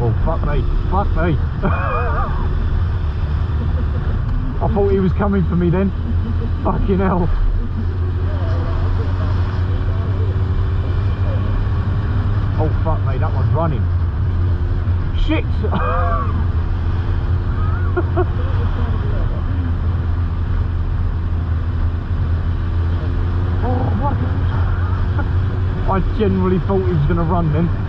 Oh, fuck me, fuck me. I thought he was coming for me then. Fucking hell. Oh, fuck me, that one's running. Shit! Oh, what? I genuinely thought he was going to run then.